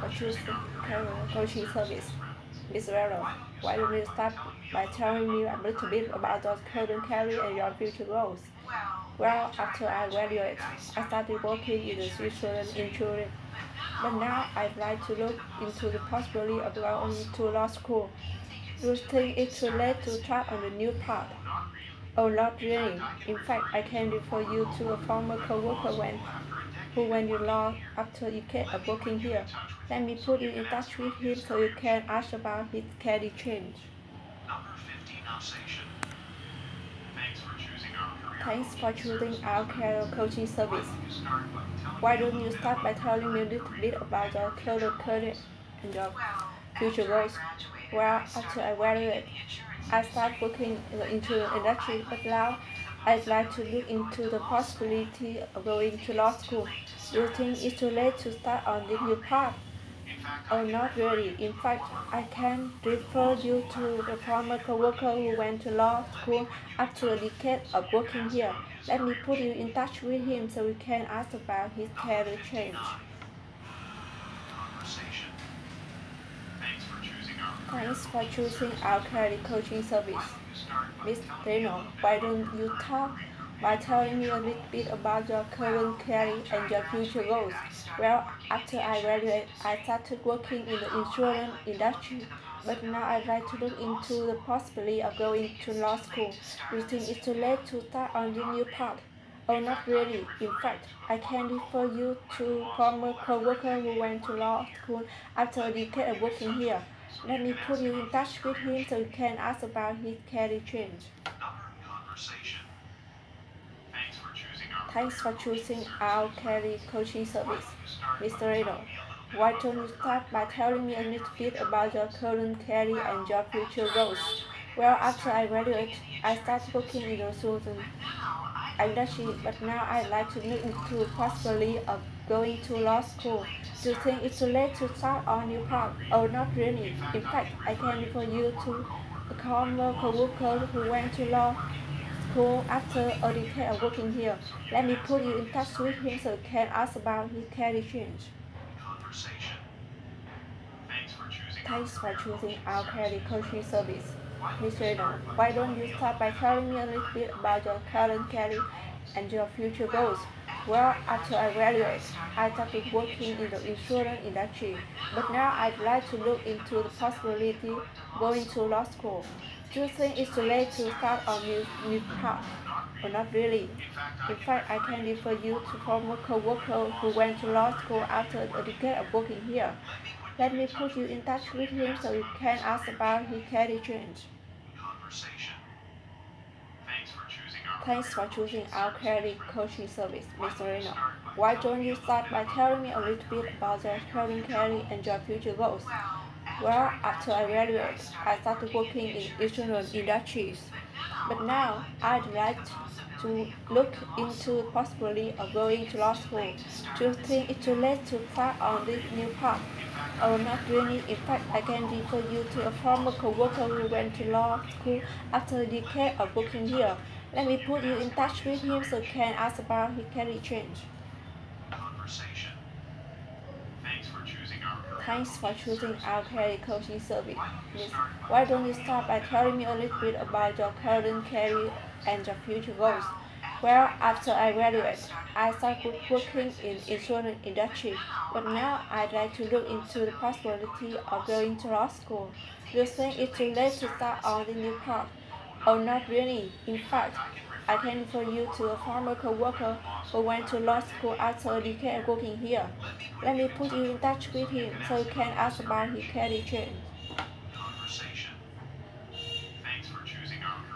for choosing career coaching service. Miss Vero, why don't you start by telling me a little bit about your current career and your future goals? Well, after I graduated, I started working in the insurance, but now I'd like to look into the possibility of going to law school. Do you think it's too late to start on the new path? Oh, not really. In fact, I can refer you to a former coworker who went to law after a decade of working here. Let me put you in touch with him so you can ask about his career change. Thanks for choosing our career coaching service. Why don't you start by telling me a little bit about your current career and your future goals? Well, after I graduated, I started working in the insurance industry, but now I'd like to look into the possibility of going to law school. Do you think it's too late to start on this new path? Oh, not really. In fact, I can refer you to the former coworker who went to law school after a decade of working here. Let me put you in touch with him so you can ask about his career change. Thanks for choosing our career coaching service. Miss Reno, why don't you talk by telling me a little bit about your current career and your future goals? Well, after I graduated, I started working in the insurance industry, but now I'd like to look into the possibility of going to law school. Do you think it's too late to start on the new path? Oh, not really. In fact, I can refer you to a former coworker who went to law school after a decade of working here. Let me put you in touch with him so you can ask about his career change. Thanks for choosing our career coaching service. Mr. Riddle, why don't you start by telling me a little bit about your current career and your future goals? Well, after I graduated, I started working in the insurance industry, but now I'd like to look into the possibility of going to law school. Do you think it's too late to start on new path? Oh, not really. In fact, I can refer you to a former coworker who went to law school after a decade of working here. Let me put you in touch with him so you can ask about his career change. Thanks for choosing our career coaching service. Ms. Reynolds, why don't you start by telling me a little bit about your current career and your future goals? Well, after I graduated, I started working in the insurance industry, but now I'd like to look into the possibility of going to law school. Do you think it's too late to start on new path? Or not really. In fact, I can refer you to former coworker who went to law school after a decade of working here. Let me put you in touch with him so you can ask about his career change. Thanks for choosing our career coaching service, Mr. Reno. Why don't you start by telling me a little bit about your current career and your future goals? Well, after I graduated, I started working in insurance industries, but now I'd like to look into the possibility of going to law school. Do you think it's too late to start on this new path? Oh, not really. In fact, I can refer you to a former coworker who went to law school after a decade of working here. Let me put you in touch with him so you can ask about his career change. Thanks for choosing our career coaching service. Miss, why don't you start by telling me a little bit about your current career and your future goals? Well, after I graduated, I started working in insurance industry, but now I'd like to look into the possibility of going to law school. Do you think it's too late to start on the new path? Oh, not really. In fact, I can refer you to a former coworker who went to law school after a decade of working here. Let me put you in touch with him so you can ask about his career change.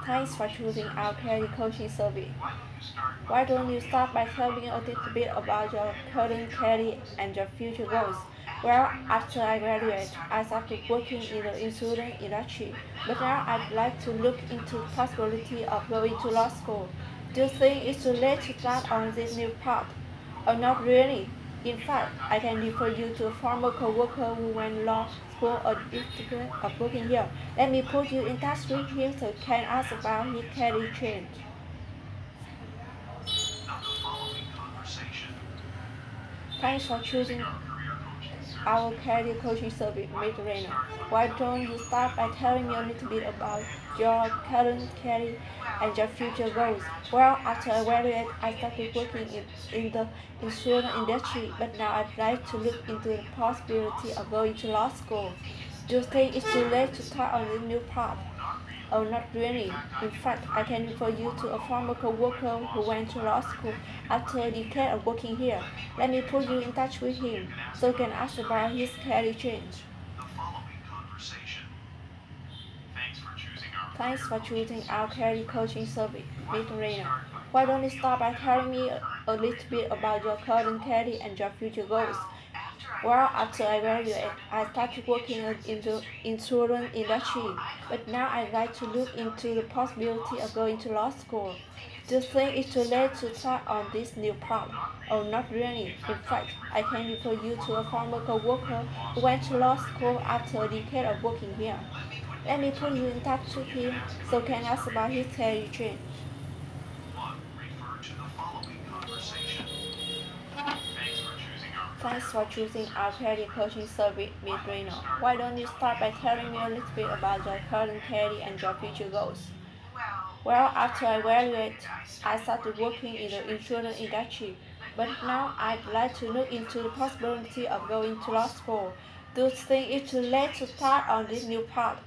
Thanks for choosing our career coaching service. Why don't you start by telling me a little bit about your current career and your future goals? Well, after I graduated, I started working in the insurance industry, but now I'd like to look into the possibility of going to law school. Do you think it's too late to start on this new path? Oh, not really. In fact, I can refer you to a former coworker who went to law school a decade of working here. Let me put you in touch with him so you can ask about his career change. Thanks for choosing our career coaching service, Ms. Reina. Why don't you start by telling me a little bit about your current career and your future goals? Well, after I graduated, I started working in the insurance industry, but now I'd like to look into the possibility of going to law school. Do you think it's too late to start on this new path? Oh, not really. In fact, I can refer you to a former co-worker who went to law school after a decade of working here. Let me put you in touch with him so you can ask about his career change. Thanks for choosing our career coaching service, Ms. Reina. Why don't you start by telling me a little bit about your current career and your future goals? Well, after I graduated, I started working in the insurance industry, but now I'd like to look into the possibility of going to law school. Do you think it's too late to start on this new path? Oh, not really. In fact, I can refer you to a former co-worker who went to law school after a decade of working here. Let me put you in touch with him so you can ask about his career change. Thanks for choosing our career coaching service, Ms. Reina. Why don't you start by telling me a little bit about your current career and your future goals? Well, after I graduated, I started working in the insurance industry, but now I'd like to look into the possibility of going to law school. Do you think it's too late to start on this new path?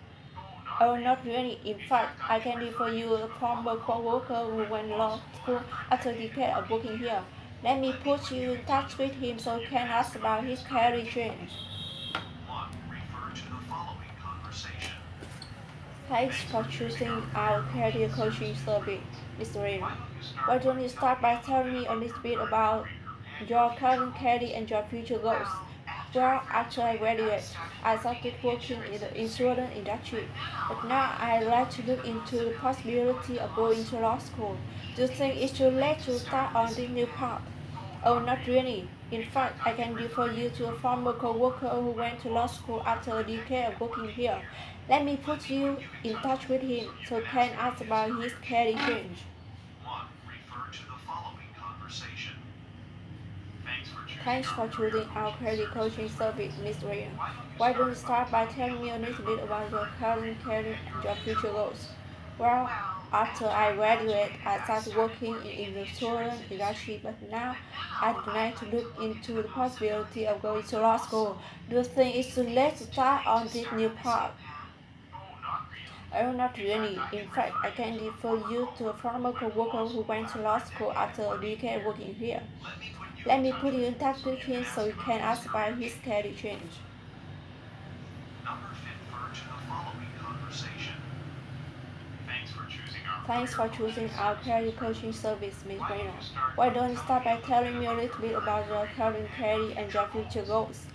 Oh, not really. In fact, I can refer you a former co-worker who went to law school after a decade of working here. Let me put you in touch with him so you can ask about his career change. Thanks for choosing our career coaching service, Ms. Reina. Why don't you start by telling me a little bit about your current career and your future goals? Well, after I graduated, I started working in the insurance industry, but now I'd like to look into the possibility of going to law school. Do you think it's too late to start on this new path? Oh, not really. In fact, I can refer you to a former co-worker who went to law school after a decade of working here. Let me put you in touch with him so you can ask about his career change. Thanks for choosing our career coaching service, Ms. Reina. Why don't you start by telling me a little bit about your current career and your future goals? Well, after I graduated, I started working in the insurance industry, but now I'd like to look into the possibility of going to law school. Do you think it's too late to start on this new path? Oh, not really. In fact, I can refer you to a former co-worker who went to law school after a decade working here. Let me put you in touch with him so you can ask about his career change. Thanks for choosing our career coaching service, Ms. Reina. Why don't you start by telling me a little bit about your current career and your future goals?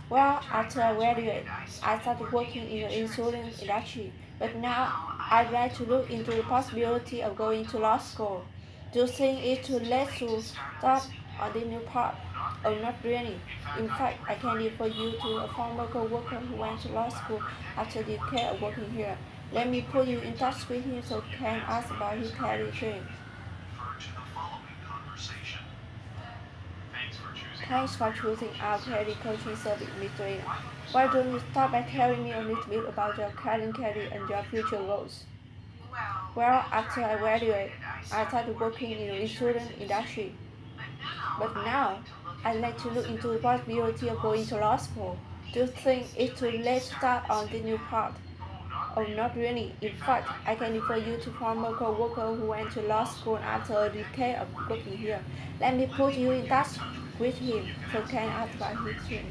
Well, after I graduated, I started working in the insurance industry, but now I'd like to look into the possibility of going to law school. Do you think it's too late to start on this new path? Oh, not really. In fact, I can refer you to a former co-worker who went to law school after a decade of working here. Let me put you in touch with him so you can ask about his career change. Thanks for choosing our career coaching service, Ms. Reina. Why don't you start by telling me a little bit about your current career and your future goals? Well, after I graduated, I started working in the insurance industry, but now I'd like to look into the possibility of going to law school. Do you think it's too late to start on this new path? Oh, not really. In fact, I can refer you to former co-worker who went to law school after a decade of working here. Let me put you in touch with him so you can ask about his change.